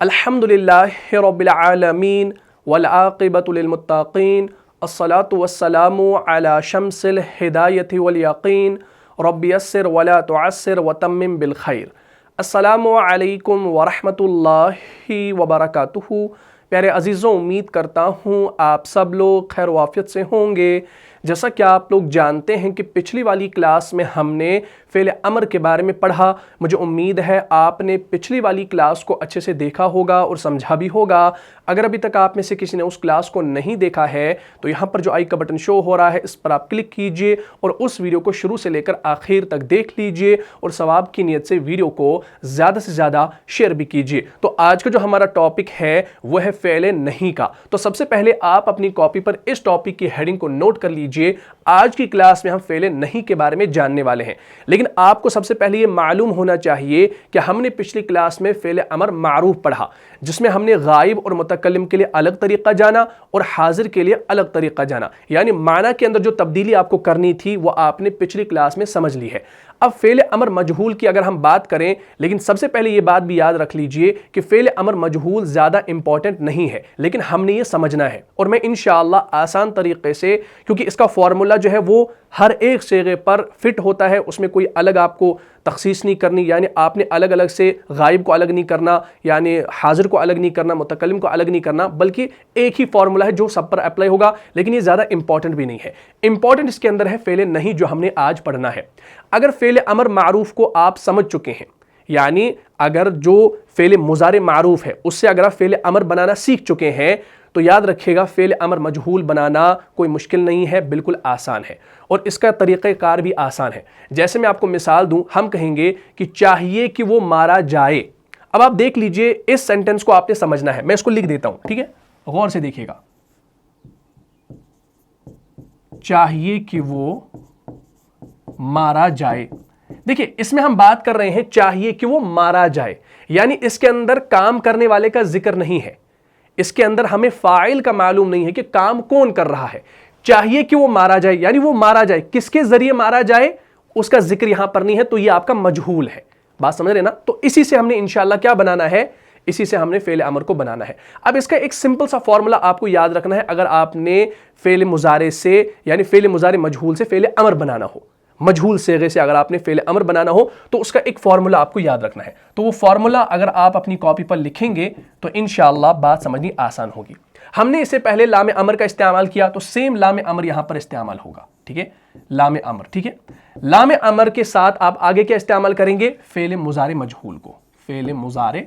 الحمدللہ رب العالمین والعاقبۃ للمتقین الصلاۃ والسلام علی شمس الہدایۃ والیقین رب یسر ولا تعسر وتمم بالخیر۔ السلام علیکم ورحمۃ اللہ وبرکاتہ۔ پیارے عزیزوں، امید کرتا ہوں آپ سب لوگ خیر و عافیت سے ہوں گے۔ جیسا کہ آپ لوگ جانتے ہیں کہ پچھلی والی کلاس میں ہم نے فعل امر کے بارے میں پڑھا۔ مجھے امید ہے آپ نے پچھلی والی کلاس کو اچھے سے دیکھا ہوگا اور سمجھا بھی ہوگا۔ اگر ابھی تک آپ میں سے کسی نے اس کلاس کو نہیں دیکھا ہے تو یہاں پر جو آئی کا بٹن شو ہو رہا ہے اس پر آپ کلک کیجئے اور اس ویڈیو کو شروع سے لے کر آخر تک دیکھ لیجئے اور ثواب کی نیت سے ویڈیو کو زیادہ سے زیادہ شیئر بھی کیجئے۔ تو آج کا جو ہمارا ٹاپک ہے وہ ہے فعل نہیں کا۔ تو سب سے پہلے آپ اپنی کاپی پر اس ٹاپک کی ہیڈنگ کو نوٹ کر لیجئے۔ آج کی کلاس میں ہم فعل نہیں کے بارے میں جاننے والے ہیں، لیکن آپ کو سب سے پہلے یہ معلوم ہونا چاہیے کہ ہم نے پچھلی کلاس میں فعل امر معروف پڑھا، جس میں ہم نے غائب اور متکلم کے لیے الگ طریقہ جانا اور حاضر کے لیے الگ طریقہ جانا، یعنی معنی کے اندر جو تبدیلی آپ کو کرنی تھی وہ آپ نے پچھلی کلاس میں سمجھ لی ہے۔ اب فعل امر مجہول کی اگر ہم بات کریں، لیکن سب سے پہلے یہ بات بھی یاد رکھ لیجئے کہ فعل امر مجہول زیادہ امپورٹنٹ نہیں ہے، لیکن ہم نے یہ سمجھنا ہے اور میں انشاءاللہ آسان طریقے سے، کیونکہ اس کا فارمولا جو ہے وہ ہر ایک صیغے پر فٹ ہوتا ہے، اس میں کوئی الگ آپ کو تخصیص نہیں کرنی، یعنی آپ نے الگ الگ سے غائب کو الگ نہیں کرنا، یعنی حاضر کو الگ نہیں کرنا، متکلم کو الگ نہیں کرنا، بلکہ ایک ہی فارمولا ہے جو سب پر اپلائی ہوگا، لیکن یہ زیادہ امپورٹنٹ بھی نہیں ہے۔ امپورٹنٹ اس کے اندر ہے فعل نہیں جو ہم نے آج پڑھنا ہے۔ اگر فعل امر معروف کو آپ سمجھ چکے ہیں، یعنی اگر جو فعل مضارع معروف ہے اس سے اگر آپ فعل امر بنانا سیکھ چکے ہیں تو یاد رکھیے گا فعل امر مجہول بنانا کوئی مشکل نہیں ہے، بالکل آسان ہے اور اس کا طریقہ کار بھی آسان ہے۔ جیسے میں آپ کو مثال دوں، ہم کہیں گے کہ چاہیے کہ وہ مارا جائے۔ اب آپ دیکھ لیجئے اس سینٹنس کو آپ نے سمجھنا ہے، میں اس کو لکھ دیتا ہوں، ٹھیک ہے؟ غور سے دیکھیے گا۔ چاہیے کہ وہ مارا جائے۔ دیکھیں اس میں ہم بات کر رہے ہیں چاہیے کہ وہ مارا جائے، یعنی اس کے اندر کام کرنے والے کا ذکر نہیں ہے، اس کے اندر ہمیں فاعل کا معلوم نہیں ہے کہ کام کون کر رہا ہے۔ چاہیے کہ وہ مارا جائے، یعنی وہ مارا جائے، کس کے ذریعے مارا جائے اس کا ذکر یہاں پر نہیں ہے، تو یہ آپ کا مجہول ہے۔ بات سمجھ رہے نا؟ تو اسی سے ہم نے انشاءاللہ کیا بنانا ہے؟ اسی سے ہم نے فعل امر کو بنانا ہے۔ اب اس کا ایک سمپل سا فارمولا آپ کو یاد رکھنا ہے اگر آپ نے فعل مضارع سے، یعنی فعل مضارع مجہول سے فعل امر بنانا ہو، مجہول صیغے سے اگر آپ نے فعل امر بنانا ہو تو اس کا ایک فارمولا آپ کو یاد رکھنا ہے۔ تو وہ فارمولا اگر آپ اپنی کاپی پر لکھیں گے تو انشاءاللہ بات سمجھنی آسان ہوگی۔ ہم نے اس سے پہلے لام امر کا استعمال کیا تو سیم لام امر یہاں پر استعمال ہوگا، ٹھیک ہے؟ لام امر، ٹھیک ہے؟ لام امر کے ساتھ آپ آگے کیا استعمال کریں گے؟ فعل مضارع مجہول کو، فعل مضارع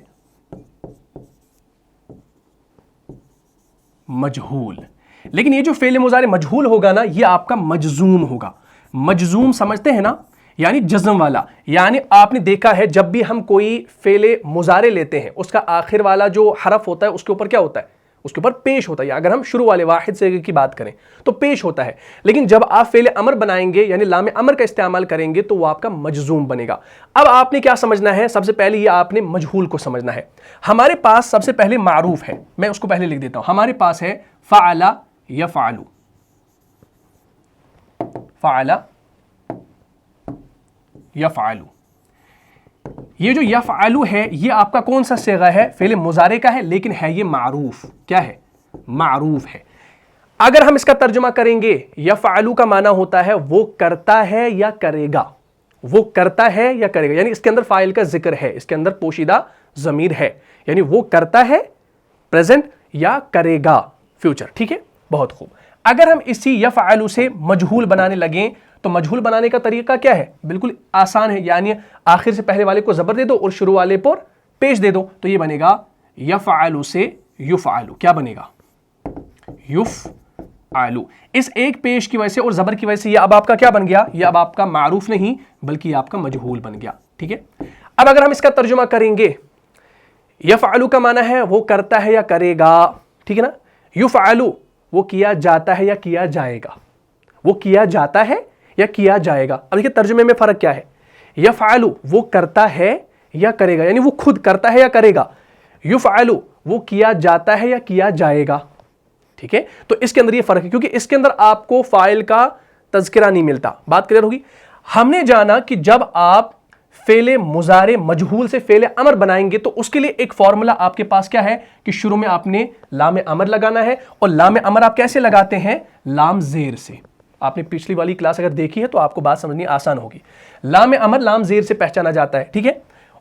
مجہول۔ لیکن یہ جو فعل مضارع مجہول ہوگا نا، یہ آپ کا مجزوم ہوگا۔ مجزوم سمجھتے ہیں نا، یعنی جزم والا۔ یعنی آپ نے دیکھا ہے جب بھی ہم کوئی فعل مضارع لیتے ہیں اس کا آخر والا جو حرف ہوتا ہے اس کے اوپر کیا ہوتا ہے؟ اس کے اوپر پیش ہوتا ہے۔ اگر ہم شروع والے واحد صیغے کی بات کریں تو پیش ہوتا ہے، لیکن جب آپ فعل امر بنائیں گے یعنی لام امر کا استعمال کریں گے تو وہ آپ کا مجزوم بنے گا۔ اب آپ نے کیا سمجھنا ہے؟ سب سے پہلے یہ آپ نے مجہول کو سمجھنا ہے۔ ہمارے پاس سب سے پہلے معروف ہے، میں اس کو پہلے لکھ دیتا ہوں۔ ہمارے پاس ہے فعل یفعل، فعل یفعل۔ یہ جو یفعل ہے یہ آپ کا کون سا صیغہ ہے؟ فعل مضارع کا ہے، لیکن ہے یہ معروف۔ کیا ہے؟ معروف ہے۔ اگر ہم اس کا ترجمہ کریں گے، یفعل کا معنی ہوتا ہے وہ کرتا ہے یا کرے گا، وہ کرتا ہے یا کرے گا، یعنی اس کے اندر فاعل کا ذکر ہے، اس کے اندر پوشیدہ ضمیر ہے، یعنی وہ کرتا ہے پریزنٹ یا کرے گا فیوچر، ٹھیک ہے؟ بہت خوب۔ اگر ہم اسی یفعل سے مجہول بنانے لگیں تو مجہول بنانے کا طریقہ کیا ہے؟ بالکل آسان ہے، یعنی آخر سے پہلے والے کو زبر دے دو اور شروع والے پر پیش دے دو، تو یہ بنے گا یفعل سے یفعل۔ کیا بنے گا؟ یفعل۔ اس ایک پیش کی وجہ سے اور زبر کی وجہ سے یہ اب آپ کا کیا بن گیا؟ یہ اب آپ کا معروف نہیں بلکہ یہ آپ کا مجہول بن گیا، ٹھیک ہے؟ اب اگر ہم اس کا ترجمہ کریں گے، یفعل کا معنی ہے وہ کرتا ہے یا کرے گا، ٹھیک ہے نا؟ یفعل وہ کیا جاتا ہے یا کیا جائے گا، وہ کیا جاتا ہے یا کیا جائے گا۔ اب دیکھیں ترجمے میں فرق کیا ہے؟ یفعل وہ کرتا ہے یا کرے گا، یعنی وہ خود کرتا ہے یا کرے گا۔ یفعل وہ کیا جاتا ہے یا کیا جائے گا، ٹھیک ہے؟ تو اس کے اندر یہ فرق ہے کیونکہ اس کے اندر آپ کو فاعل کا تذکرہ نہیں ملتا۔ بات کلیئر ہوگی؟ ہم نے جانا کہ جب آپ فعل مضارع مجہول سے فعل امر بنائیں گے تو اس کے لیے ایک فارمولا آپ کے پاس کیا ہے کہ شروع میں آپ نے لام امر لگانا ہے، اور لام امر آپ کیسے لگاتے ہیں؟ لام زیر سے۔ آپ نے پچھلی والی کلاس اگر دیکھی ہے تو آپ کو بات سمجھنی آسان ہوگی۔ لام امر لام زیر سے پہچانا جاتا ہے، ٹھیک ہے،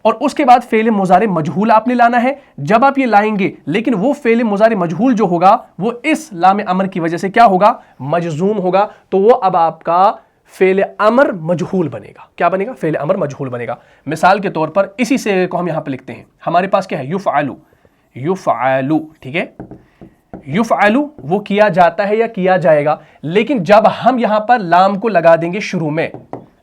اور اس کے بعد فعل مضارع مجہول آپ نے لانا ہے۔ جب آپ یہ لائیں گے لیکن وہ فعل مضارع مجہول جو ہوگا وہ اس لام امر کی وجہ سے کیا ہوگا؟ مجزوم ہوگا، تو وہ اب آپ کا فعل امر مجہول بنے گا۔ کیا بنے گا؟ فعل امر مجہول بنے گا۔ مثال کے طور پر اسی سے کو ہم یہاں پہ لکھتے ہیں، ہمارے پاس کیا ہے؟ یفعلو، یفعلو، ٹھیک ہے، یفعلو وہ کیا جاتا ہے یا کیا جائے گا، لیکن جب ہم یہاں پر لام کو لگا دیں گے، شروع میں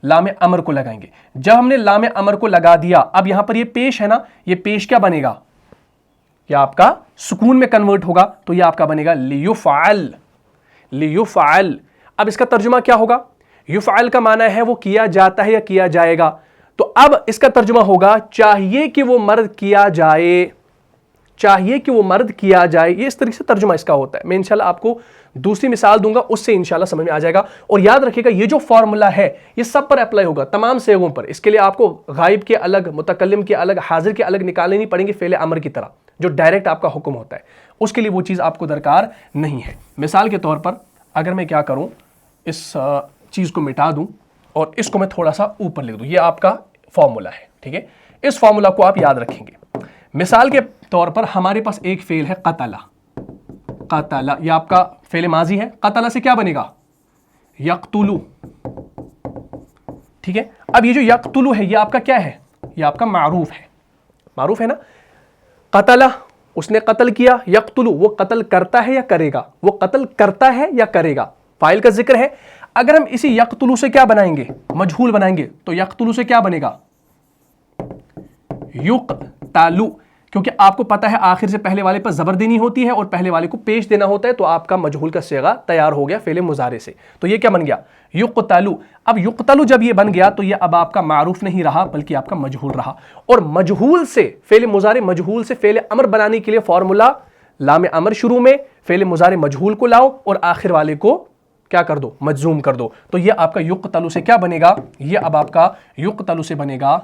لام امر کو لگائیں گے، جب ہم نے لام امر کو لگا دیا، اب یہاں پر یہ پیش ہے نا، یہ پیش کیا بنے گا؟ یہ آپ کا سکون میں کنورٹ ہوگا، تو یہ آپ کا بنے گا لیفعل، لیفعل۔ اب اس کا ترجمہ کیا ہوگا؟ یفعل کا معنی ہے وہ کیا جاتا ہے یا کیا جائے گا، تو اب اس کا ترجمہ ہوگا چاہیے کہ وہ مرد کیا جائے، چاہیے کہ وہ مرد کیا جائے۔ یہ اس طریقے سے ترجمہ اس کا ہوتا ہے۔ میں انشاءاللہ آپ کو دوسری مثال دوں گا، اس سے انشاءاللہ سمجھ میں آ جائے گا۔ اور یاد رکھیے گا یہ جو فارمولا ہے یہ سب پر اپلائی ہوگا، تمام صیغوں پر۔ اس کے لیے آپ کو غائب کے الگ، متکلم کے الگ، حاضر کے الگ نکالنے نہیں پڑیں گے فعل امر کی طرح جو ڈائریکٹ آپ کا حکم ہوتا ہے، اس کے لیے وہ چیز آپ کو درکار نہیں ہے۔ مثال کے طور پر اگر میں کیا کروں، اس چیز کو مٹا دوں اور اس کو میں تھوڑا سا اوپر لکھ دوں، یہ آپ کا فارمولا ہے، ٹھیک ہے، اس فارمولا کو آپ یاد رکھیں گے۔ مثال کے طور پر ہمارے پاس ایک فعل ہے قتل، قتل یہ آپ کا فعل ماضی ہے، قتل سے کیا بنے گا؟ یقتلو، ٹھیک ہے۔ اب یہ جو یقتلو ہے یہ آپ کا کیا ہے؟ یہ آپ کا معروف ہے، معروف ہے نا۔ قتل اس نے قتل کیا، یقتلو وہ قتل کرتا ہے یا کرے گا؟ وہ قتل کرتا ہے یا کرے گا، فاعل کا ذکر ہے۔ اگر ہم اسی یقتلو سے کیا بنائیں گے؟ مجہول بنائیں گے، تو یقتلو سے کیا بنے گا؟ یقتلو، کیونکہ آپ کو پتا ہے آخر سے پہلے والے پر زبر دینی ہوتی ہے اور پہلے والے کو پیش دینا ہوتا ہے، تو آپ کا مجہول کا صیغہ تیار ہو گیا فعل مضارع سے۔ تو یہ کیا بن گیا؟ یقتلو۔ اب یقتلو جب یہ بن گیا تو یہ اب آپ کا معروف نہیں رہا بلکہ آپ کا مجہول رہا، اور مجہول سے فعل مضارع مجہول سے فعل امر بنانے کے لیے فارمولا لام امر شروع میں، فعل مضارع مجہول کو لاؤ اور آخر والے کو کیا کر دو؟ مجزوم کر دو۔ تو یہ آپ کا یقتلو سے کیا بنے گا؟ یہ اب آپ کا یقتلو سے بنے گا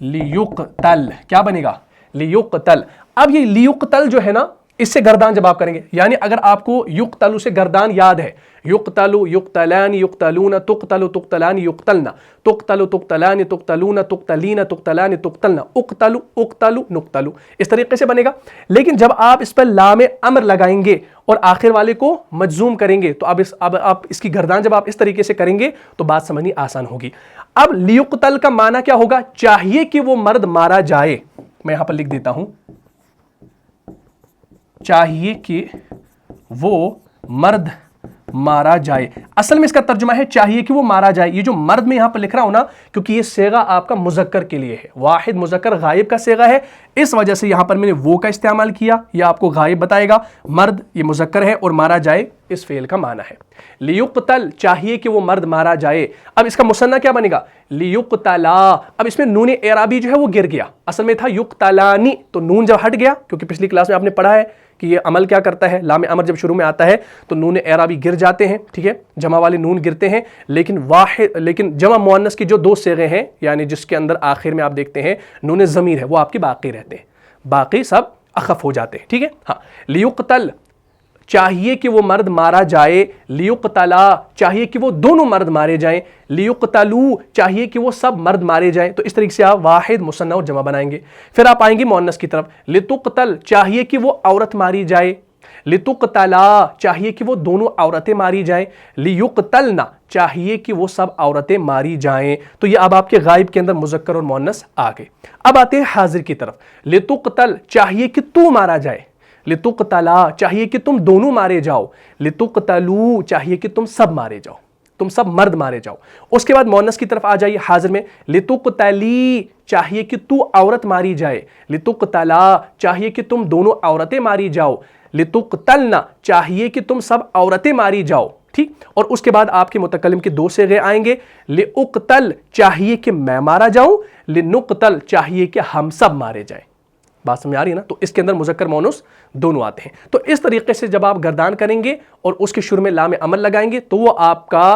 لیقتل، کیا بنے گا؟ لیقتل۔ اب یہ لیقتل جو ہے نا، اس سے گردان جب آپ کریں گے، یعنی اگر آپ کو یقتلو سے گردان یاد ہے، یقتلو، یقتلان، یقتلون، تقتل، تقتلان، یقتلن، تقتل، تقتلان، تقتلون، تقتلین، تقتلان، تقتلن، اقتلو، اقتلو، نقتلو، اس طریقے سے بنے گا۔ لیکن جب آپ اس پر لام امر لگائیں گے اور آخر والے کو مجزوم کریں گے تو اب آپ اس کی گردان جب آپ اس طریقے سے کریں گے تو بات سمجھنی آسان ہوگی۔ اب لیقتل کا معنی کیا ہوگا؟ چاہیے کہ وہ مرد مارا جائے۔ میں یہاں پر لکھ دیتا ہوں، چاہیے کہ وہ مرد مارا جائے۔ اصل میں اس کا ترجمہ ہے چاہیے کہ وہ مارا جائے۔ یہ جو مرد میں یہاں پر لکھ رہا ہوں نا، کیونکہ یہ صیغہ آپ کا مذکر کے لیے ہے، واحد مذکر غائب کا صیغہ ہے، اس وجہ سے یہاں پر میں نے وہ کا استعمال کیا، یہ آپ کو غائب بتائے گا۔ مرد یہ مذکر ہے اور مارا جائے اس فعل کا معنی ہے۔ لیقتل چاہیے کہ وہ مرد مارا جائے۔ اب اس کا مثنیٰ کیا بنے گا؟ لیقتلا۔ اب اس میں نون اعرابی جو ہے وہ گر گیا، اصل میں تھا یقتلانی، تو نون جب ہٹ گیا، کیونکہ پچھلی کلاس میں آپ نے پڑھا ہے کہ یہ عمل کیا کرتا ہے، لام امر جب شروع میں آتا ہے تو نون اعرابی گر جاتے ہیں، ٹھیک ہے، جمع والے نون گرتے ہیں، لیکن جمع مؤنث کی جو دو صیغے ہیں، یعنی جس کے اندر آخر میں آپ دیکھتے ہیں نون ضمیر ہے، وہ آپ کے باقی رہتے ہیں، باقی سب اخف ہو جاتے ہیں، ٹھیک ہے۔ ہاں، لیقتل چاہیے کہ وہ مرد مارا جائے، لیقتلا چاہیے کہ وہ دونوں مرد مارے جائیں، لیقتلو چاہیے کہ وہ سب مرد مارے جائیں۔ تو اس طریقے سے آپ واحد مثنیٰ اور جمع بنائیں گے۔ پھر آپ آئیں گے مؤنث کی طرف، لتقتل چاہیے کہ وہ عورت ماری جائے، لتقتلا چاہیے کہ وہ دونوں عورتیں ماری جائیں، لیقتلنا چاہیے کہ وہ سب عورتیں ماری جائیں۔ تو یہ اب آپ کے غائب کے اندر مذکر اور مؤنث آ گئے۔ اب آتے ہیں حاضر کی طرف، لتقتل چاہیے کہ تو مارا جائے، لتقتلا چاہیے کہ تم دونوں مارے جاؤ، لتقتلو چاہیے کہ تم سب مارے جاؤ، تم سب مرد مارے جاؤ۔ اس کے بعد مؤنث کی طرف آ جائیے حاضر میں، لتقتلی چاہیے کہ تو عورت ماری جائے، لتقتلا چاہیے کہ تم دونوں عورتیں ماری جاؤ، لتقتلنا چاہیے کہ تم سب عورتیں ماری جاؤ، ٹھیک۔ اور اس کے بعد آپ کے متکلم کے دو صیغے آئیں گے، لأقتل چاہیے کہ میں مارا جاؤں، لنقتل چاہیے کہ ہم سب مارے جائیں۔ بات سمجھ آ رہی ہے نا؟ تو اس کے اندر مذکر مؤنث دونوں آتے ہیں۔ تو اس طریقے سے جب آپ گردان کریں گے اور اس کے شروع میں لام امر لگائیں گے تو وہ آپ کا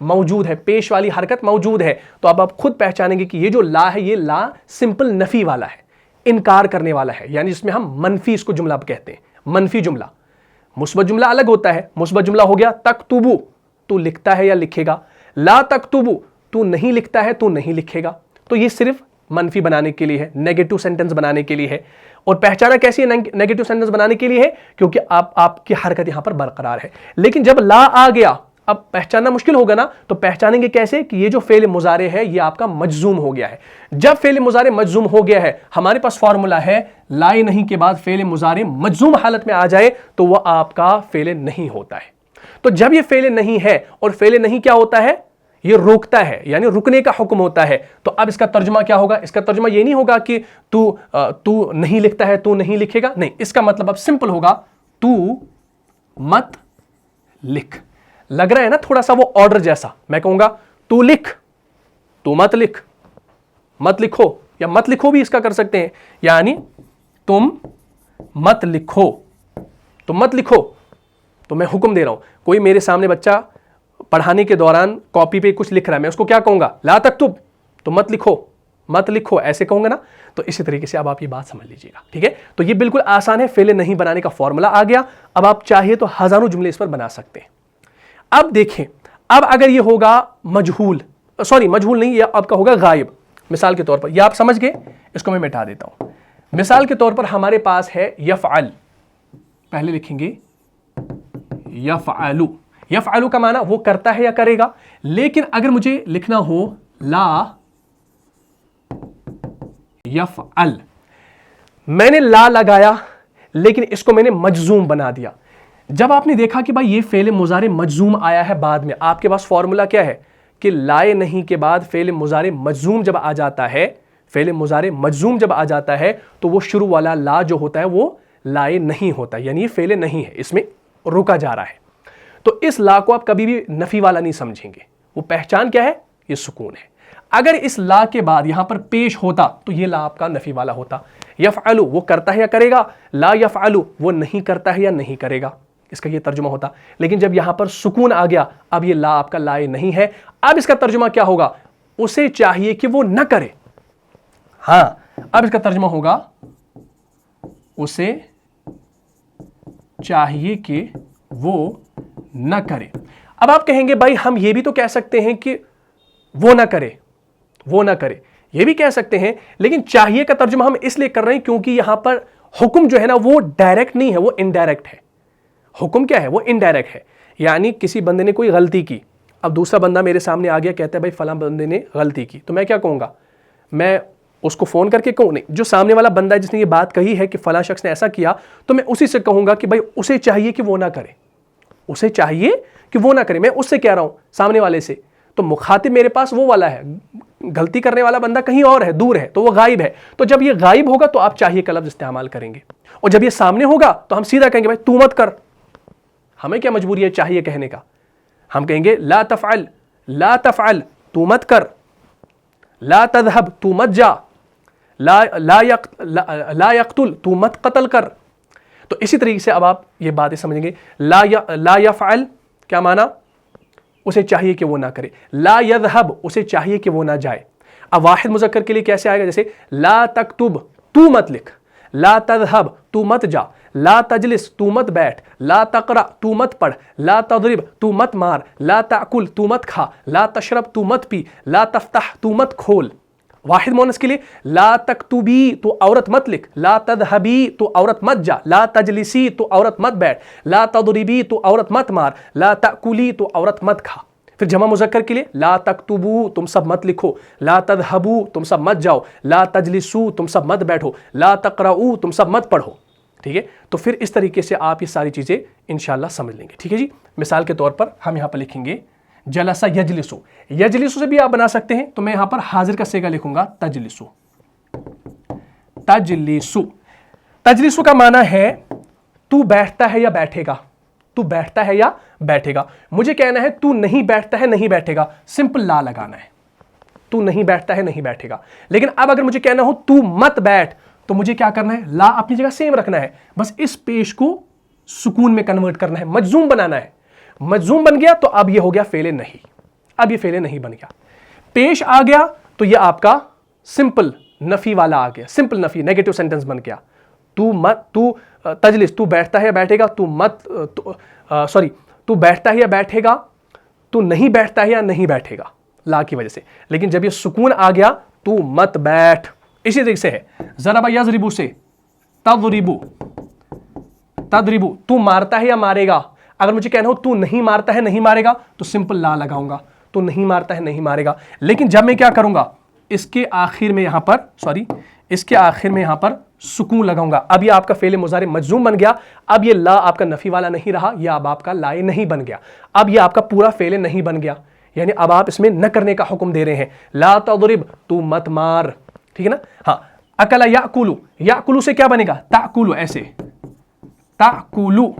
موجود ہے, پیش والی حرکت موجود ہے, تو اب آپ خود پہچانیں گے کہ یہ جو لا ہے یہ لا سمپل نفی والا ہے, انکار کرنے والا ہے, یعنی جس میں ہم منفی اس کو جملہ کہتے ہیں, منفی جملہ. مثبت جملہ الگ ہوتا ہے. مثبت جملہ ہو گیا تکتبو, تو لکھتا ہے یا لکھے گا. لا تکتبو, تو نہیں لکھتا ہے, تو نہیں لکھے گا. تو یہ صرف منفی بنانے کے لیے ہے, نیگیٹو سینٹنس بنانے کے لیے ہے. اور پہچانا کیسی ہے نیگیٹو سینٹنس بنانے کے لیے ہے, کیونکہ آپ کی حرکت یہاں پر برقرار ہے. لیکن جب لا آ گیا, اب پہچاننا مشکل ہوگا نا, تو پہچانیں گے کیسے کہ یہ جو فعل مضارع ہے یہ آپ کا مجزوم ہو گیا ہے. جب فعل مضارع مجزوم ہو گیا ہے, ہمارے پاس فارمولا ہے لائے نہیں کے بعد فعل مضارع مجزوم حالت میں آ جائے تو وہ آپ کا فعل نہیں ہوتا ہے. تو جب یہ فعل نہیں ہے, اور فعل نہیں کیا ہوتا ہے, یہ روکتا ہے, یعنی رکنے کا حکم ہوتا ہے. تو اب اس کا ترجمہ کیا ہوگا؟ اس کا ترجمہ یہ نہیں ہوگا کہ تو نہیں لکھتا ہے تو نہیں لکھے گا, نہیں. اس کا مطلب اب سمپل ہوگا, تو مت لکھ. لگ رہا ہے نا تھوڑا سا وہ آرڈر جیسا. میں کہوں گا تو لکھ, تو مت لکھ, مت لکھو, یا مت لکھو بھی اس کا کر سکتے ہیں, یعنی تم مت لکھو, تم مت لکھو. تو میں حکم دے رہا ہوں, کوئی میرے سامنے بچہ پڑھانے کے دوران کاپی پہ کچھ لکھ رہا ہے, میں اس کو کیا کہوں گا؟ لا تکتب, تو مت لکھو, مت لکھو, ایسے کہوں گا نا. تو اسی طریقے سے اب آپ یہ بات سمجھ لیجیے گا, ٹھیک ہے. تو یہ بالکل آسان ہے, فعل نہیں بنانے کا فارمولا آ گیا. اب آپ چاہیے تو ہزاروں جملے اس پر بنا سکتے ہیں. اب دیکھیں, اب اگر یہ ہوگا مجہول, سوری مجہول نہیں, یہ آپ کا ہوگا غائب. مثال کے طور پر یہ آپ سمجھ گئے, اس کو میں مٹا دیتا ہوں. مثال کے طور پر ہمارے پاس ہے یفعل, پہلے لکھیں گے یفعلو. یفعلو کا معنی وہ کرتا ہے یا کرے گا. لیکن اگر مجھے لکھنا ہو لا یفعل, میں نے لا لگایا لیکن اس کو میں نے مجزوم بنا دیا. جب آپ نے دیکھا کہ بھائی یہ فعل مضارع مجزوم آیا ہے بعد میں, آپ کے پاس فارمولا کیا ہے کہ لائے نہیں کے بعد فعل مضارع مجزوم جب آ جاتا ہے, فعل مضارع مجزوم جب آ جاتا ہے تو وہ شروع والا لا جو ہوتا ہے وہ لائے نہیں ہوتا, یعنی یہ فعل نہیں ہے, اس میں رکا جا رہا ہے. تو اس لا کو آپ کبھی بھی نفی والا نہیں سمجھیں گے. وہ پہچان کیا ہے؟ یہ سکون ہے. اگر اس لا کے بعد یہاں پر پیش ہوتا تو یہ لا آپ کا نفی والا ہوتا. یفعلو وہ کرتا ہے یا کرے گا, لا یفعلو وہ نہیں کرتا ہے یا نہیں کرے گا, اس کا یہ ترجمہ ہوتا. لیکن جب یہاں پر سکون آ گیا, اب یہ لا آپ کا لائے نہیں ہے. اب اس کا ترجمہ کیا ہوگا؟ اسے چاہیے کہ وہ نہ کرے. ہاں, اب اس کا ترجمہ ہوگا اسے چاہیے کہ وہ نہ کرے. اب آپ کہیں گے بھائی ہم یہ بھی تو کہہ سکتے ہیں کہ وہ نہ کرے, وہ نہ کرے, یہ بھی کہہ سکتے ہیں. لیکن چاہیے کا ترجمہ ہم اس لیے کر رہے ہیں کیونکہ یہاں پر حکم جو ہے نا وہ ڈائریکٹ نہیں ہے, وہ انڈائریکٹ ہے. حکم کیا ہے؟ وہ انڈائریکٹ ہے. یعنی کسی بندے نے کوئی غلطی کی, اب دوسرا بندہ میرے سامنے آ گیا, کہتا ہے بھائی فلاں بندے نے غلطی کی, تو میں کیا کہوں گا؟ میں اس کو فون کر کے کہوں نہیں, جو سامنے والا بندہ ہے جس نے یہ بات کہی ہے کہ فلاں شخص نے ایسا کیا, تو میں اسی سے کہوں گا کہ بھائی اسے چاہیے کہ وہ نہ کرے, اسے چاہیے کہ وہ نہ کرے. میں اس سے کہہ رہا ہوں, سامنے والے سے. تو مخاطب میرے پاس وہ والا ہے, غلطی کرنے والا بندہ کہیں اور ہے, دور ہے, تو وہ غائب ہے. تو جب یہ غائب ہوگا تو آپ چاہیے کا لفظ استعمال کریں گے, اور جب یہ سامنے ہوگا تو ہم سیدھا کہیں گے بھائی تو مت کر. ہمیں کیا مجبوری ہے چاہیے کہنے کا؟ ہم کہیں گے لا تفعل, لا تفعل تو مت کر, لا تذهب تو مت جا, لا يقتل تو مت قتل کر. تو اسی طریقے سے اب آپ یہ باتیں سمجھیں گے. لا يفعل کیا معنی؟ اسے چاہیے کہ وہ نہ کرے. لا يذهب اسے چاہیے کہ وہ نہ جائے. اب واحد مذکر کے لیے کیسے آئے گا؟ جیسے لا تکتب تو مت لکھ, لا تذهب تو مت جا, لا تجلس تو مت بیٹھ, لا تقرأ تو مت پڑھ, لا تضرب تو مت مار, لا تأکل تو مت کھا, لا تشرب تو مت پی, لا تفتح تو مت کھول. واحد مونس کے لیے لا تکتبی تو عورت مت لکھ, لا تذهبی تو عورت مت جا, لا تجلسی تو عورت مت بیٹھ, لا تضربی تو عورت مت مار, لا تأکلی تو عورت مت کھا. پھر جمع مذکر کے لیے لا تکتبو تم سب مت لکھو, لا تذهبو تم سب مت جاؤ, لا تجلسو تم سب مت بیٹھو, لا تقرؤ تم سب مت پڑھو. ٹھیک ہے, تو پھر اس طریقے سے آپ یہ ساری چیزیں انشاءاللہ سمجھ لیں گے. ٹھیک ہے جی. مثال کے طور پر ہم یہاں پر لکھیں گے جلسہ یجلسو. یجلسو سے بھی آپ بنا سکتے ہیں, تو میں یہاں پر حاضر کا صیغہ لکھوں گا تجلسو. تجلسو, تجلسو کا معنی ہے تو بیٹھتا ہے یا بیٹھے گا, تو بیٹھتا ہے یا بیٹھے گا. مجھے کہنا ہے تو نہیں بیٹھتا ہے نہیں بیٹھے گا, سمپل لا لگانا ہے, تو نہیں بیٹھتا ہے نہیں بیٹھے گا. لیکن اب اگر مجھے کہنا ہو تو مت بیٹھ, تو مجھے کیا کرنا ہے؟ لا اپنی جگہ سیم رکھنا ہے, بس اس پیش کو سکون میں کنورٹ کرنا ہے, مجزوم بنانا ہے. مجزوم بن گیا تو اب یہ ہو گیا فعل نہیں. اب یہ فعل نہیں بن گیا. پیش آ گیا تو یہ آپ کا سمپل نفی والا آ گیا, سمپل نفی, نیگیٹو سینٹنس بن گیا. تو تجلس, تو بیٹھتا ہے یا بیٹھے گا, تو بیٹھتا ہے یا بیٹھے گا, تو نہیں بیٹھتا ہے یا نہیں بیٹھے گا, لا کی وجہ سے. لیکن جب یہ سکون آ گیا تو مت بیٹھ. اسی طریقے سے ہے ضرب یضرب سے تضرب, تو مارتا ہے یا مارے گا. اگر مجھے کہنا ہو تو نہیں مارتا ہے نہیں مارے گا تو سمپل لا لگاؤں گا, تو نہیں مارتا ہے نہیں مارے گا. لیکن جب میں کیا کروں گا, اس کے آخر میں یہاں پر سکون لگاؤں گا, اب یہ آپ کا فعل مضارع مجزوم بن گیا. اب یہ لا آپ کا نفی والا نہیں رہا, یہ اب آپ کا لائے نہیں بن گیا. اب یہ آپ کا پورا فعل نہیں بن گیا, یعنی اب آپ اس میں نہ کرنے کا حکم دے رہے ہیں. لا تضرب, تو مت مار, ٹھیک ہے نا. ہاں, اکلا یاکلو, یاکلو سے کیا بنے گا, تاکلو, ایسے تاکلو.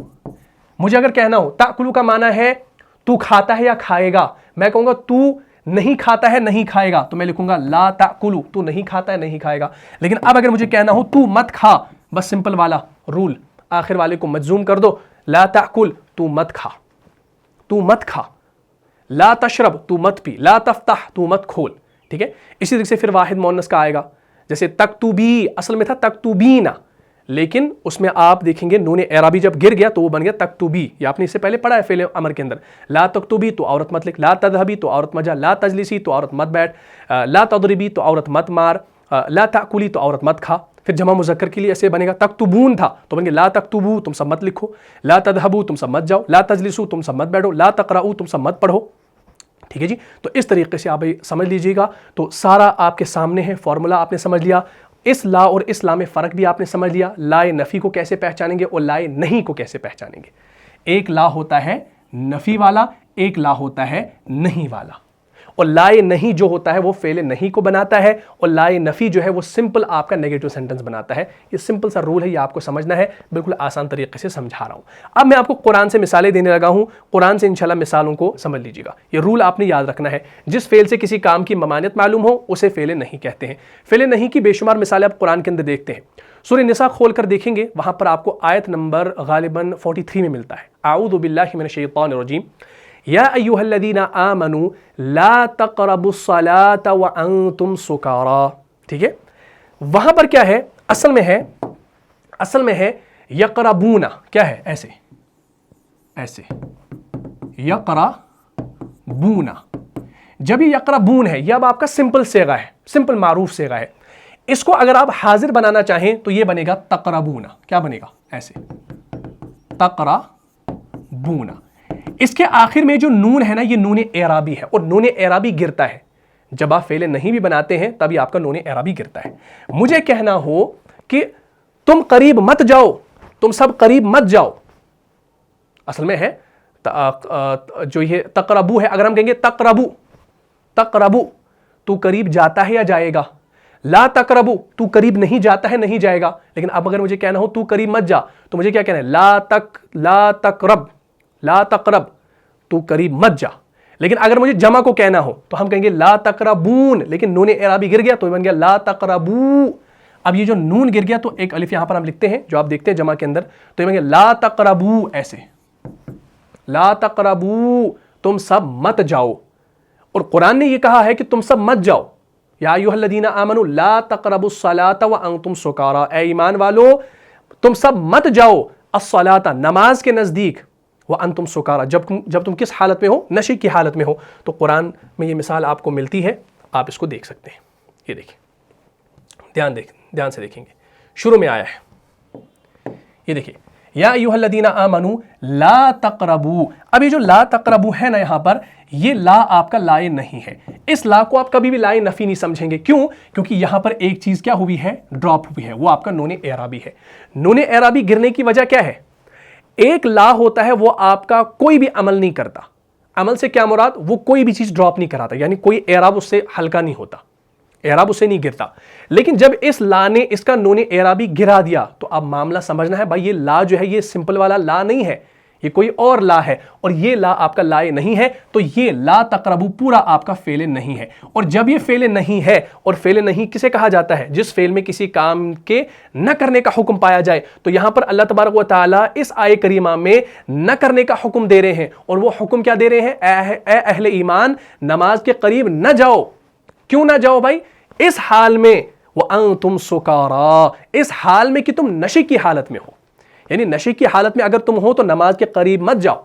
مجھے اگر کہنا ہو تاکلو کا معنی ہے تو کھاتا ہے یا کھائے گا, میں کہوں گا تو نہیں کھاتا ہے نہیں کھائے گا, تو میں لکھوں گا لا تاکلو, تو نہیں کھاتا ہے نہیں کھائے گا. لیکن اب اگر مجھے کہنا ہو تو مت کھا, بس سمپل والا رول, آخر والے کو مجزوم کر دو, لا تاکل, تو مت کھا, تو مت کھا. لا تشرب, تو مت پی. لا تفتح, تو مت کھول, ٹھیک ہے. اسی طریقے سے پھر واحد مؤنث کا آئے گا, جیسے تکتبی, اصل میں تھا تکتبینا, لیکن اس میں آپ دیکھیں گے نون اعرابی جب گر گیا تو وہ بن گیا تکتبی. یہ آپ نے اس سے پہلے پڑھا ہے فعل امر کے اندر. لا تکتبی, تو عورت مت لکھ. لا تذهبی, تو عورت مت جا. لا تجلسی, تو عورت مت بیٹھ. لا تضربی, تو عورت مت مار. لا تاکلی, تو عورت مت کھا. پھر جمع مذکر کے لیے ایسے بنے گا, تکتبون تھا تو بن گیا لا تکتبو, تم سب مت لکھو. لا تذهبو, تم سب مت جاؤ. لا تجلسو, تم سب مت بیٹھو. لا تقرؤ, تم سب مت پڑھو. ٹھیک ہے جی. تو اس طریقے سے آپ سمجھ لیجئے گا. تو سارا آپ کے سامنے ہے, فارمولا آپ نے سمجھ لیا. اس لا اور اس لا میں فرق بھی آپ نے سمجھ لیا. لائے نفی کو کیسے پہچانیں گے اور لائے نہیں کو کیسے پہچانیں گے. ایک لا ہوتا ہے نفی والا, ایک لا ہوتا ہے نہیں والا. اور لائے نہیں جو ہوتا ہے وہ فعل نہیں کو بناتا ہے, اور لائے نفی جو ہے وہ سمپل آپ کا نیگیٹو سینٹنس بناتا ہے. یہ سمپل سا رول ہے, یہ آپ کو سمجھنا ہے. بالکل آسان طریقے سے سمجھا رہا ہوں. اب میں آپ کو قرآن سے مثالیں دینے لگا ہوں, قرآن سے انشاءاللہ مثالوں کو سمجھ لیجیے گا. یہ رول آپ نے یاد رکھنا ہے. جس فعل سے کسی کام کی ممانعت معلوم ہو اسے فعل نہیں کہتے ہیں. فعل نہیں کی بے شمار مثالیں آپ قرآن کے اندر دیکھتے ہیں. سورہ نساء کھول کر دیکھیں گے, وہاں پر آپ کو آیت نمبر غالباً 43 میں ملتا ہے. اعوذ باللہ من الشیطان الرجیم. یا ایھا الذین آمنوا لا تقربوا الصلاۃ وانتم سکارا. ٹھیک ہے, وہاں پر کیا ہے, اصل میں ہے یقربون, کیا ہے, ایسے یقربون. جب یہ یقربون ہے, یہ اب آپ کا سمپل صیغہ ہے, سمپل معروف صیغہ ہے. اس کو اگر آپ حاضر بنانا چاہیں تو یہ بنے گا تقربون. کیا بنے گا, ایسے تقربون. اس کے آخر میں جو نون ہے نا, یہ نون اعرابی ہے, اور نون اعرابی گرتا ہے. جب آپ فعل نہیں بھی بناتے ہیں تب یہ آپ کا نون اعرابی گرتا ہے. مجھے کہنا ہو کہ تم قریب مت جاؤ, تم سب قریب مت جاؤ, اصل میں ہے جو یہ تقربو ہے. اگر ہم کہیں گے تقربو, تو قریب جاتا ہے یا جائے گا. لا تقربو, تو قریب نہیں جاتا ہے نہیں جائے گا. لیکن اب اگر مجھے کہنا ہو تو قریب مت جا, تو مجھے کیا کہنا ہے, لا تقرب, تو قریب مت جا. لیکن اگر مجھے جمع کو کہنا ہو تو ہم کہیں گے لا تقربون, لیکن نون اعرابی گر گیا تو بن گیا لا تقربو. اب یہ جو نون گر گیا تو ایک الف یہاں پر ہم لکھتے ہیں جو آپ دیکھتے ہیں جمع کے اندر, تو یہ بن گیا لا تقربو, ایسے لا تقربو, تم سب مت جاؤ. اور قرآن نے یہ کہا ہے کہ تم سب مت جاؤ. یا ایھا الذین آمنوا لا تقربوا الصلاۃ وانتم سکارا, اے ایمان والو تم سب مت جاؤ الصلاۃ, نماز کے نزدیک, وانتم سکارا, جب تم کس حالت میں ہو, نشے کی حالت میں ہو. تو قرآن میں یہ مثال آپ کو ملتی ہے, آپ اس کو دیکھ سکتے ہیں. یہ دیکھیں, دھیان سے دیکھیں گے, شروع میں آیا ہے, یہ دیکھیں یا ایھا الذین آمنوا لا تقربوا. اب یہ جو لا تقربوا ہے نا یہاں پر, یہ لا آپ کا لائے نہیں ہے. اس لا کو آپ کبھی بھی لائے نفی نہیں سمجھیں گے. کیوں؟ کیونکہ یہاں پر ایک چیز کیا ہوئی ہے, ڈراپ ہوئی ہے, وہ آپ کا نون اعرابی ہے. نون اعرابی گرنے کی وجہ کیا ہے, ایک لا ہوتا ہے وہ آپ کا کوئی بھی عمل نہیں کرتا. عمل سے کیا مراد, وہ کوئی بھی چیز ڈراپ نہیں کراتا, یعنی کوئی اعراب اس سے ہلکا نہیں ہوتا, اعراب اسے نہیں گرتا. لیکن جب اس لا نے اس کا نون اعرابی گرا دیا تو اب معاملہ سمجھنا ہے بھائی, یہ لا جو ہے یہ سمپل والا لا نہیں ہے, یہ کوئی اور لا ہے اور یہ لا آپ کا لا نہیں ہے، تو یہ لا تقربو پورا آپ کا فعل نہیں ہے۔ اور جب یہ فعل نہیں ہے، اور فعل نہیں کسے کہا جاتا ہے؟ جس فعل میں کسی کام کے نہ کرنے کا حکم پایا جائے، تو یہاں پر اللہ تبارک و تعالیٰ اس آیے کریمہ میں نہ کرنے کا حکم دے رہے ہیں، اور وہ حکم کیا دے رہے ہیں؟ اے اہل ایمان، نماز کے قریب نہ جاؤ۔ کیوں نہ جاؤ بھائی؟ اس حال میں وَأَنْتُمْ سُكَارَىٰ، اس حال میں کہ تم نشے کی حالت میں ہو، یعنی نشے کی حالت میں اگر تم ہو تو نماز کے قریب مت جاؤ۔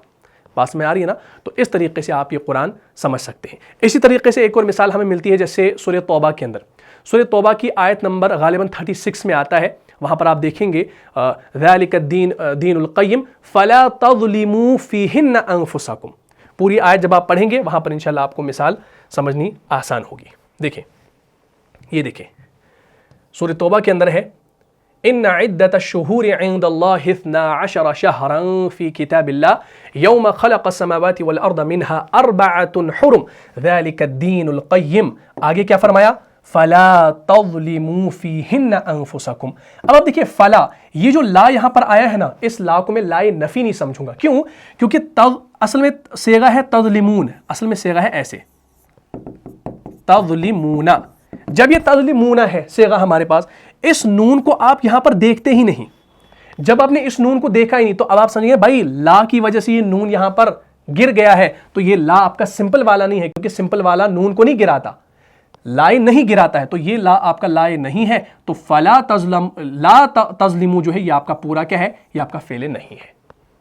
بات میں آ رہی ہے نا؟ تو اس طریقے سے آپ یہ قرآن سمجھ سکتے ہیں۔ اسی طریقے سے ایک اور مثال ہمیں ملتی ہے، جیسے سورہ توبہ کے اندر، سورہ توبہ کی آیت نمبر غالباً 36 میں آتا ہے، وہاں پر آپ دیکھیں گے ذَلِكَ الدِّينُ الْقَيِّمُ فَلَا تَظْلِمُوا فِيهِنَّ أَنفُسَكُمْ۔ پوری آیت جب آپ پڑھیں گے وہاں پر انشاءاللہ آپ کو مثال سمجھنی آسان ہوگی۔ دیکھیں، یہ دیکھیں سورہ توبہ کے اندر ہے ان عدۃ الشہور عند اللہ 12 شہرا فی کتاب اللہ یوم خلق السماوات والارض منها 4 حرم ذلك الدین القیم۔ آگے کیا فرمایا؟ فلا تظلموا فیہن انفسکم۔ اب آپ دیکھیے فلا، یہ جو لا یہاں پر آیا ہے نا، اس لا کو میں لا نفی نہیں سمجھوں گا۔ کیوں؟ کیونکہ اصل میں صیغہ ہے تظلمون، اصل میں صیغہ ہے ایسے تظلمون۔ جب یہ تظلمون ہے صیغہ ہمارے پاس، اس نون کو آپ یہاں پر دیکھتے ہی نہیں۔ جب آپ نے اس نون کو دیکھا ہی نہیں تو اب آپ سمجھیں گے بھائی لا کی وجہ سے یہ نون یہاں پر گر گیا ہے، تو یہ لا آپ کا سمپل والا نہیں ہے، کیونکہ سمپل والا نون کو نہیں گراتا، لائے نہیں گراتا ہے، تو یہ لا آپ کا لائے نہیں ہے۔ تو فلا تظلمو جو ہے یہ آپ کا پورا کیا ہے؟ یہ آپ کا فعل نہیں ہے،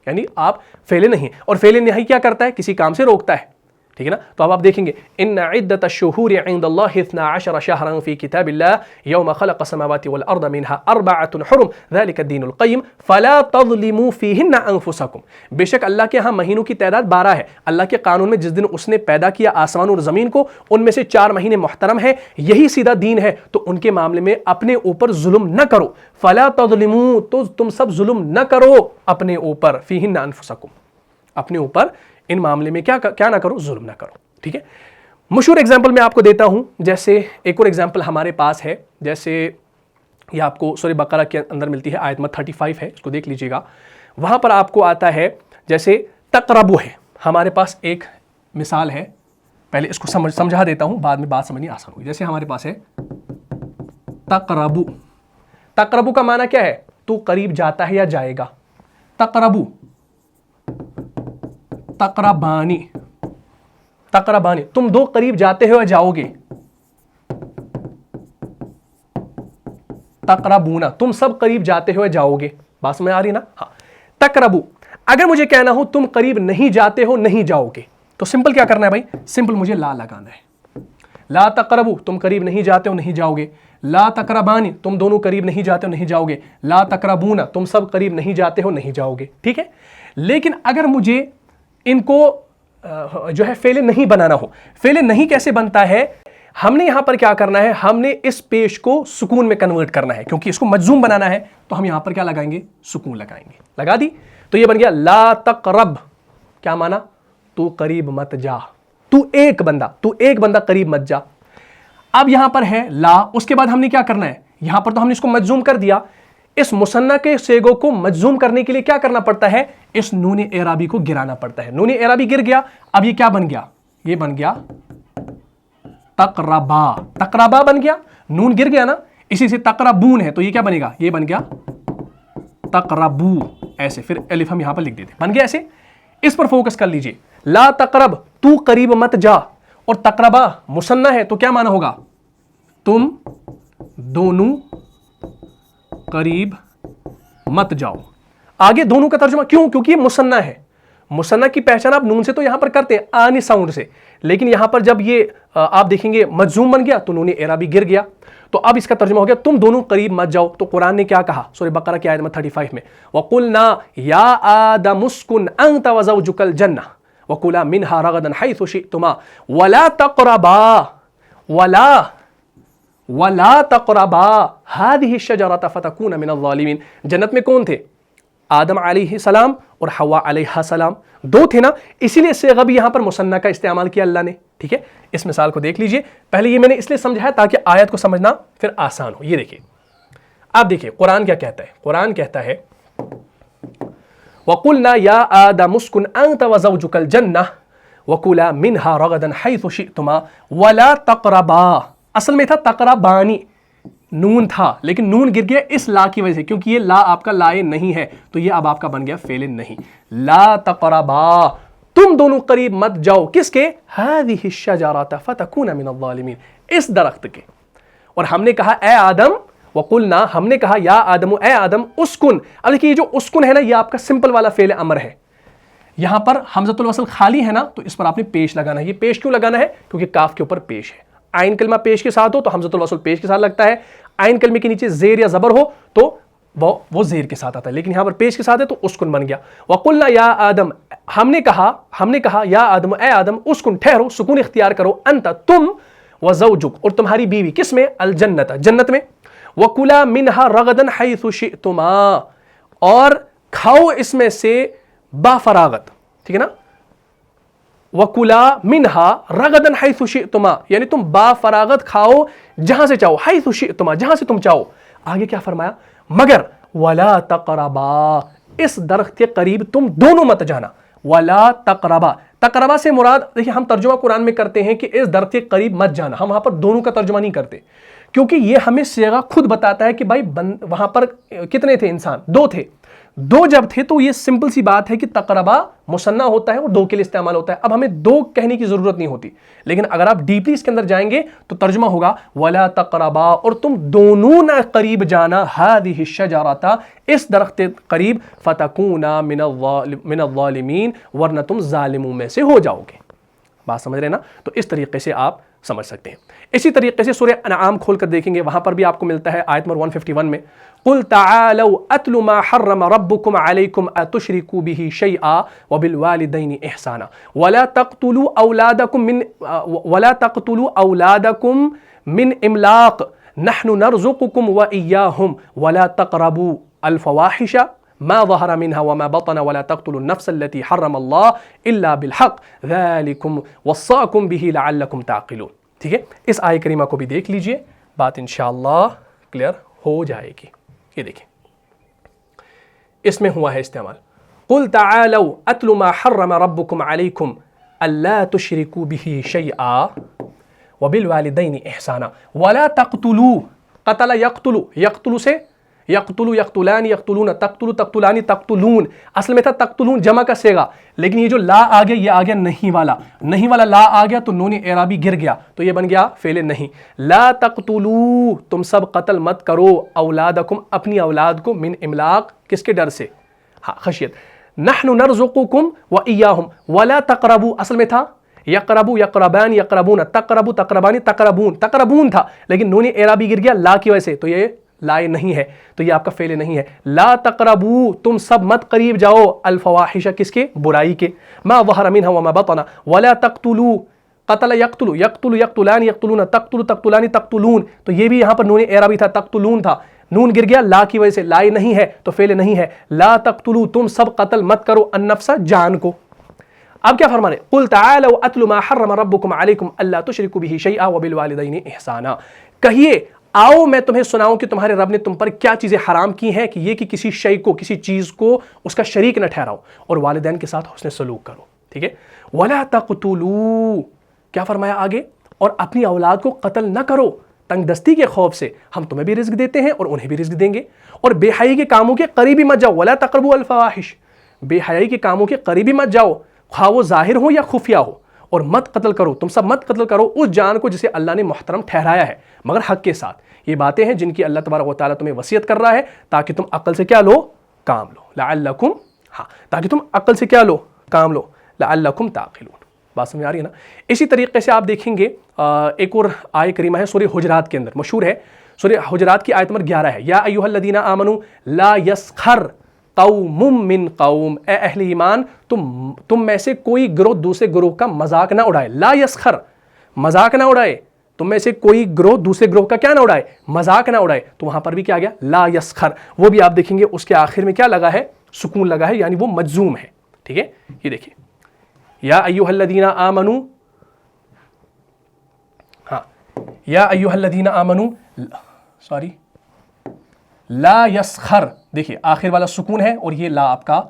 یعنی آپ فعل نہیں، اور فعل نہیں کیا کرتا ہے؟ کسی کام سے روکتا ہے، ٹھیک ہے نا؟ تو اب آپ دیکھیں گے ان عدۃ الشہور عند اللہ 12 شہرا فی کتاب اللہ یوم خلق السماوات والارض منها 4 حرم ذلك الدین القیم فلا تظلموا فیہن انفسکم۔ بے شک اللہ کے ہاں مہینوں کی تعداد 12 ہے۔ اللہ کے قانون میں جس دن اس نے پیدا کیا آسمان اور زمین کو، ان میں سے 4 مہینے محترم ہیں، یہی سیدھا دین ہے، تو ان کے معاملے میں اپنے اوپر ظلم نہ کرو۔ فلا تظلموا، تو تم سب ظلم نہ کرو اپنے اوپر، فیہن انفسکم، اپنے اوپر ان معاملے میں کیا نہ کرو؟ ظلم نہ کرو، ٹھیک ہے؟ مشہور ایگزامپل میں آپ کو دیتا ہوں، جیسے ایک اور ایگزامپل ہمارے پاس ہے، جیسے یہ آپ کو سورہ بقرہ کے اندر ملتی ہے، آیت نمبر 35 ہے، اس کو دیکھ لیجئے گا۔ وہاں پر آپ کو آتا ہے جیسے تقربو ہے، ہمارے پاس ایک مثال ہے، پہلے اس کو سمجھا دیتا ہوں، بعد میں بات سمجھنی آسان ہوگی۔ جیسے ہمارے پاس ہے تقربو، تقربو کا معنی کیا ہے؟ تو قریب جاتا ہے یا جائے گا۔ تقربو، تقربانی، تقربانی، تم دو قریب جاتے ہو یا جاؤ گے۔ تقربونا، تم سب قریب جاتے ہو یا جاؤ گے۔ بات سمجھ آ رہی نا؟ ہاں۔ تقربو، اگر مجھے کہنا ہو تم قریب نہیں جاتے ہو، نہیں جاؤ گے، تو سمپل کیا کرنا ہے بھائی؟ سمپل مجھے لا لگانا ہے۔ لا تقربو، تم قریب نہیں جاتے ہو، نہیں جاؤ گے۔ لا تقربانی، تم دونوں قریب نہیں جاتے ہو، نہیں جاؤ گے۔ لا تقربونا، تم سب قریب نہیں جاتے ہو، نہیں جاؤ گے، ٹھیک ہے؟ لیکن اگر مجھے ان کو جو ہے فعل نہیں بنانا ہو، فعل نہیں کیسے بنتا ہے؟ ہم نے یہاں پر کیا کرنا ہے؟ ہم نے اس پیش کو سکون میں کنورٹ کرنا ہے، کیونکہ اس کو مجزوم بنانا ہے، تو ہم یہاں پر کیا لگائیں گے؟ سکون لگائیں گے۔ لگا دی تو یہ بن گیا لا تقرب۔ کیا مانا؟ تو قریب مت جا، تو ایک بندہ قریب مت جا۔ اب یہاں پر ہے لا، اس کے بعد ہم نے کیا کرنا ہے؟ یہاں پر تو ہم نے اس کو مجزوم کر دیا، اس مثنیٰ کے صیغوں کو مجزوم کرنے کے لیے کیا کرنا پڑتا ہے؟ اس نون اعرابی کو گرانا پڑتا ہے۔ نون اعرابی گر گیا، اب یہ کیا بن گیا؟ یہ بن گیا تقربا، تقربا بن گیا، نون گر گیا نا، اسی سے تقربون ہے، تو یہ کیا بنے گا؟ یہ بن گیا تقربو، ایسے پھر الف ہم یہاں پر لکھ دیتے، بن گیا ایسے۔ اس پر فوکس کر لیجئے، لا تقرب، تو قریب مت جا، اور تقربا مثنیٰ ہے تو کیا معنی ہوگا؟ تم دونوں قریب مت جاؤ۔ آگے دونوں کا ترجمہ کیوں؟ کیونکہ یہ مثنیٰ ہے، مثنیٰ کی پہچان آپ نون سے تو یہاں پر کرتے ہیں آنی ساؤنڈ سے، لیکن یہاں پر جب یہ آپ دیکھیں گے مجزوم بن گیا تو نون اعرابی گر گیا، تو اب اس کا ترجمہ ہو گیا تم دونوں قریب مت جاؤ۔ تو قرآن نے کیا کہا سورہ بقرہ کی آیت نمبر 35 میں؟ وَقُلْنَا يَا آدَمُ اسْكُنْ أَنْتَ وَزَوْجُكَ الْجَنَّةَ وَكُلَا مِنْهَا رَغَدًا حَيْثُ شِئْتُمَا وَلَا تَقْرَبَا وَلَا تَقْرَبَا هَذِهِ الشَّجَرَةَ فَتَكُونَ مِنَ الظَّالِمِينَ۔ جنت میں کون تھے؟ آدم علیہ السلام اور حوا علیہ السلام، دو تھے نا، اسی لیے صیغہ بھی یہاں پر مثنیٰ کا استعمال کیا اللہ نے، ٹھیک ہے؟ اس مثال کو دیکھ لیجئے، پہلے یہ میں نے اس لیے سمجھایا تاکہ آیت کو سمجھنا پھر آسان ہو۔ یہ دیکھیے، آپ دیکھیے قرآن کیا کہتا ہے؟ قرآن کہتا ہے وَقُلْنَا يَا آدَمُ اسْكُنْ أَنْتَ وَزَوْجُكَ الْجَنَّةَ وَكُلَا مِنْهَا رَغَدًا حَيْثُ شِئْتُمَا وَلَا تَقْرَبَا. اصل میں تھا تقربانی، نون تھا لیکن نون گر گیا اس لا کی وجہ سے، کیونکہ یہ لا آپ کا لائے نہیں ہے تو یہ اب آپ کا بن گیا فعل نہیں. لا تقربا، تم دونوں قریب مت جاؤ، کس کے؟ هذه الشجرة فتكون من الظالمین، اس درخت کے. اور ہم نے کہا اے آدم، وقلنا، ہم نے کہا یا آدم، اے آدم اسکن. اب دیکھیے یہ جو اسکن ہے نا یہ آپ کا سمپل والا فعل امر ہے. یہاں پر حمزۃ الوصل خالی ہے نا تو اس پر آپ نے پیش لگانا ہے. یہ پیش کیوں لگانا ہے؟ کیونکہ کاف کے اوپر پیش ہے. عین کلمہ پیش کے ساتھ ہو تو حمزۃ الوصل پیش کے ساتھ لگتا ہے، عین کلمے کے نیچے زیر یا زبر ہو تو وہ زیر کے ساتھ آتا ہے، لیکن یہاں پر پیش کے ساتھ ہے تو اسکن بن گیا. وقلنا یا آدم، ہم نے کہا یا آدم، اے آدم اسکن، ٹھہرو، سکون اختیار کرو، انت، تم، وزوجک، اور تمہاری بیوی، کس میں؟ الجنت، جنت میں. وَكُلَا مِنْهَا رَغَدًا حَيْثُ شِئْتُمَا، اور کھاؤ اس میں سے با فراغت، ٹھیک ہے نا. وَكُلَا مِنْهَا رَغَدًا حَيْثُ شِئْتُمَا، یعنی تم با فراغت کھاؤ جہاں سے چاہو، حَيْثُ شِئْتُمَا، جہاں سے تم چاہو. آگے کیا فرمایا؟ مگر وَلَا تَقْرَبَا، اس درخت کے قریب تم دونوں مت جانا. وَلَا تَقْرَبَا، تقربا سے مراد، دیکھیے ہم ترجمہ قرآن میں کرتے ہیں کہ اس درخت کے قریب مت جانا، ہم وہاں پر دونوں کا ترجمہ نہیں کرتے کیونکہ یہ ہمیں صیغہ خود بتاتا ہے کہ بھائی وہاں پر کتنے تھے انسان؟ دو تھے. دو جب تھے تو یہ سمپل سی بات ہے کہ تقربا مثنیٰ ہوتا ہے اور دو کے لیے استعمال ہوتا ہے. اب ہمیں دو کہنے کی ضرورت نہیں ہوتی، لیکن اگر آپ ڈیپلی اس کے اندر جائیں گے تو ترجمہ ہوگا وَلَا تَقْرَبَا، اور تم دونوں نہ قریب جانا، هَذِهِ الشَّجَرَةَ، اس درخت قریب، فَتَكُونَا مِنَ الظَّالِمِينَ، ورنہ تم ظالموں میں سے ہو جاؤ گے. بات سمجھ رہے نا؟ تو اس طریقے سے آپ سمجھ سکتے ہیں. اسی طریقے سے سورہ انعام کھول کر دیکھیں گے، وہاں پر بھی آپ کو ملتا ہے آیت نمبر 151 میں، قُلْ تَعَالَوْا أَتْلُ مَا حَرَّمَ رَبُّكُمْ عَلَيْكُمْ أَتُشْرِكُوا بِهِ شَيْئًا وَبِالْوَالِدَيْنِ إِحْسَانًا وَلَا تَقْتُلُوا أَوْلَادَكُمْ مِنْ إِمْلَاقٍ نَحْنُ نَرْزُقُكُمْ وَإِيَّاهُمْ وَلَا تَقْرَبُوا الْفَوَاحِشَ ما ظهر منها وما بطن ولا تقتلوا النفس التي حرم الله الا بالحق ذلكم وصاكم به لعلكم تعقلون. ٹھیک ہے، اس آیہ کریمہ کو بھی دیکھ لیجئے، بات انشاءاللہ کلیئر ہو جائے گی. یہ دیکھیں اس میں ہوا ہے استعمال قل تعالوا اتل ما حرم ربكم عليكم الا تشركوا به شيئا وبالوالدين احسانا ولا تقتلوا، قتل یقتل، یقتل سے یقتلو، یقتلان، یقتلون، تقتلو، تقتلانی، تقتلون، اصل میں تھا تقتلون جمع کا صیغہ، لیکن یہ جو لا آ گیا یہ آ گیا نہیں والا، نہیں والا لا آ گیا تو نون اعرابی گر گیا تو یہ بن گیا فعل نہیں. لا تقتلو، تم سب قتل مت کرو، اولادکم، اپنی اولاد کو، من املاق، کس کے ڈر سے؟ ہاں، خشیت. نحن نرزقکم وإیاہم ولا تقربوا، اصل میں تھا یقربو، یقربان، یقربون، تقربو، تقربانی، تقربون، تقربون تھا لیکن نون اعرابی گر گیا لا کی وجہ سے تو یہ لائے نہیں ہے، تو یہ آپ کا فعل نہیں ہے. لا تقربو، تم سب مت قریب جاؤ، الفواحش، کس کے؟ برائی کے، ما ظہر منها وما بطن، ولا تقتلوا، قتل یقتل، یقتل، یقتلان، یقتلون، تقتل، تقتلانی، تقتلون، تو یہ بھی یہاں پر نون اعرابی تھا، تقتلون تھا، نون گر گیا لا کی وجہ سے، لائے نہیں ہے تو فعل نہیں ہے. لا تقتلوا، تم سب قتل مت کرو، النفس، جان کو. اب کیا فرمانے؟ قل تعالوا اتل ما حرم ربكم عليكم الا تشركوا به شيئا وبالوالدين احسانا، کہیے آؤ میں تمہیں سناؤں کہ تمہارے رب نے تم پر کیا چیزیں حرام کی ہیں کہ یہ کہ کسی شے کو، کسی چیز کو اس کا شریک نہ ٹھہراؤ، اور والدین کے ساتھ حسن سلوک کرو. ٹھیک ہے، ولا تقتلوا، کیا فرمایا آگے؟ اور اپنی اولاد کو قتل نہ کرو تنگ دستی کے خوف سے، ہم تمہیں بھی رزق دیتے ہیں اور انہیں بھی رزق دیں گے. اور بے حیائی کے کاموں کے قریبی مت جاؤ، ولا تقربوا الفواحش، بے حیائی کے کاموں کے قریبی مت جاؤ، خواہ وہ ظاہر ہو یا خفیہ ہو. اور مت قتل کرو، تم سب مت قتل کرو اس جان کو جسے اللہ نے محترم ٹھہرایا ہے مگر حق کے ساتھ. یہ باتیں ہیں جن کی اللہ تبارک و تعالیٰ تمہیں وصیت کر رہا ہے تاکہ تم عقل سے کیا لو؟ کام لو. لعلکم، ہاں، تاکہ تم عقل سے کیا لو؟ کام لو. لعلکم تعقلون. بات سمجھ آ رہی ہے نا؟ اسی طریقے سے آپ دیکھیں گے ایک اور آیہ کریمہ ہے سورہ حجرات کے اندر، مشہور ہے، سورہ حجرات کی آیت نمبر 11 ہے، یا ایھا الذین آمنوا لا یسخر قوم من قوم، اے اہل ایمان تم میں سے کوئی گروہ دوسرے گروہ کا مذاق نہ اڑائے. لا یسخر، مذاق نہ اڑائے، تم میں سے کوئی گروہ دوسرے گروہ کا کیا نہ اڑائے؟ مذاق نہ اڑائے. تو وہاں پر بھی کیا گیا؟ لا یسخر. وہ بھی آپ دیکھیں گے اس کے آخر میں کیا لگا ہے؟ سکون لگا ہے، یعنی وہ مجزوم ہے. ٹھیک ہے، یہ دیکھیں یا ایھا الذین آمنوا، ہاں، یا ایھا الذین آمنوا، سوری، لا یسخر، دیکھیے آخر والا سکون ہے اور یہ لا آپ کا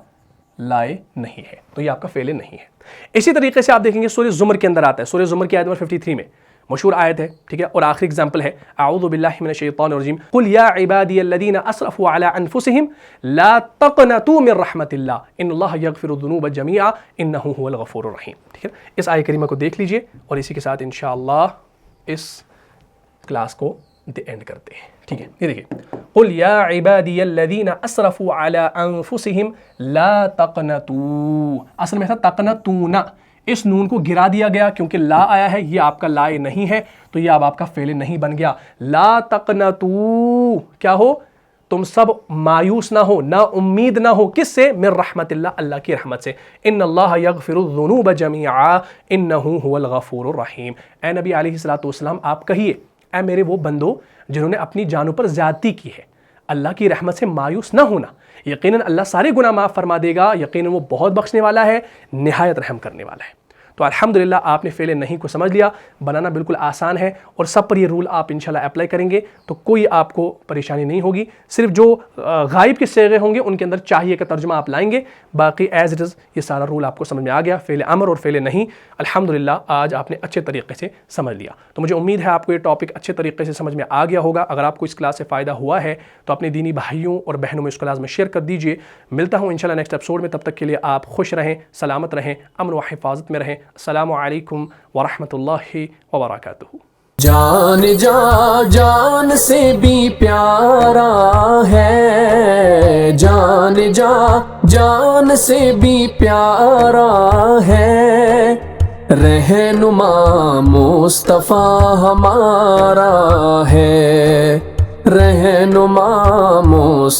لائے نہیں ہے، تو یہ آپ کا فعل نہیں ہے۔ اسی طریقے سے آپ دیکھیں گے سورہ زمر کے اندر آتا ہے، سورہ زمر کی آیت نمبر 53 میں مشہور آیت ہے، ٹھیک ہے، اور آخری اگزامپل ہے اعوذ باللہ من الشیطان الرجیم قل یا عبادی الذین اسرفوا علی انفسہم لا تقنطوا من رحمت اللہ ان اللہ یغفر الذنوب جميعا انہ هو الغفور الرحیم، ٹھیک ہے۔ اس آیت کریمہ کو دیکھ لیجئے اور اسی کے ساتھ انشاءاللہ اس کلاس کو اینڈ کرتے ہیں، ٹھیک ہے۔ یہ دیکھیں قل یا عبادی الذین اسرفوا علی انفسہم لا تقنطوا، اصل میں تھا تقنطون، اس نون کو گرا دیا گیا کیونکہ لا آیا ہے، یہ آپ کا لا نہیں ہے تو یہ اب آپ کا فعل نہیں بن گیا۔ لا تقنطوا کیا ہو، تم سب مایوس نہ ہو، نا امید نہ ہو، کس سے؟ من رحمت اللہ، اللہ کی رحمت سے۔ ان اللہ یغفر الذنوب جميعا انہ هو الغفور الرحیم۔ اے نبی علیہ الصلوۃ والسلام آپ کہیے اے میرے وہ بندو جنہوں نے اپنی جانوں پر زیادتی کی ہے، اللہ کی رحمت سے مایوس نہ ہونا، یقیناً اللہ سارے گناہ معاف فرما دے گا، یقیناً وہ بہت بخشنے والا ہے، نہایت رحم کرنے والا ہے۔ تو الحمدللہ آپ نے فعل نہیں کو سمجھ لیا، بنانا بالکل آسان ہے اور سب پر یہ رول آپ انشاءاللہ اپلائی کریں گے تو کوئی آپ کو پریشانی نہیں ہوگی۔ صرف جو غائب کے صیغے ہوں گے ان کے اندر چاہیے کا ترجمہ آپ لائیں گے، باقی ایز اٹ از یہ سارا رول آپ کو سمجھ میں آ گیا، فعل امر اور فعل نہیں الحمدللہ آج آپ نے اچھے طریقے سے سمجھ لیا۔ تو مجھے امید ہے آپ کو یہ ٹاپک اچھے طریقے سے سمجھ میں آ گیا ہوگا۔ اگر آپ کو اس کلاس سے فائدہ ہوا ہے تو اپنے دینی بھائیوں اور بہنوں میں اس کلاس میں شیئر کر دیجئے۔ ملتا ہوں انشاءاللہ نیکسٹ ایپیسوڈ میں، تب تک کے لیے آپ خوش رہیں، سلامت رہیں، امن و حفاظت میں رہیں۔ السلام علیکم ورحمۃ اللہ وبرکاتہ۔ جان جان سے بھی پیارا ہے، جان سے بھی پیارا ہے، رہنما مصطفیٰ ہمارا ہے، رہنما مصطفیٰ